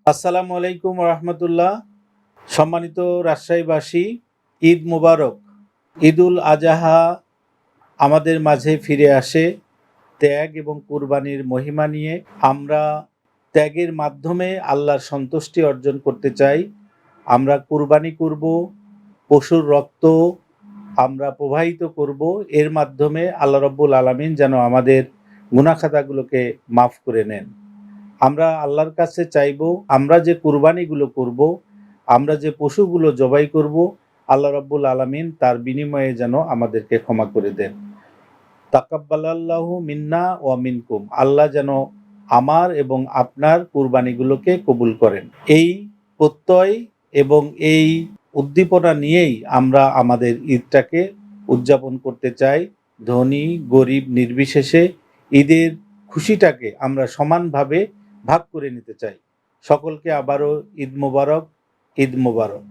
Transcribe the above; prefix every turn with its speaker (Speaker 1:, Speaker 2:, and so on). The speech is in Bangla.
Speaker 1: আসসালামু আলাইকুম রহমতুল্লাহ। সম্মানিত রাজশাহীবাসী, ঈদ মুবারক। ঈদুল আজহা আমাদের মাঝে ফিরে আসে ত্যাগ এবং কুরবানির মহিমা নিয়ে। আমরা ত্যাগের মাধ্যমে আল্লাহর সন্তুষ্টি অর্জন করতে চাই। আমরা কুরবানি করব, পশুর রক্ত আমরা প্রবাহিত করব। এর মাধ্যমে আল্লাহ রব্বুল আলামিন যেন আমাদের গুনাহ-খাতাগুলোকে মাফ করে নেন। আমরা আল্লাহর কাছে চাইবো, আমরা যে কুরবানিগুলো করব, আমরা যে পশুগুলো জবাই করব, আল্লাহ রাব্বুল আলামিন তার বিনিময়ে যেন আমাদেরকে ক্ষমা করে দেন। তাকাব্বালাল্লাহু মিন্না ওয়া মিনকুম। আল্লাহ যেন আমার এবং আপনার কুরবানিগুলোকে কবুল করেন। এই প্রত্যয় এবং এই উদ্দীপনা নিয়েই আমরা আমাদের ঈদটাকে উদযাপন করতে চাই। ধনী, গরিব নির্বিশেষে ঈদের খুশিটাকে আমরা সমানভাবে ভাগ করে নিতে চাই। সকলকে আবারও ঈদ মোবারক, ঈদ মোবারক।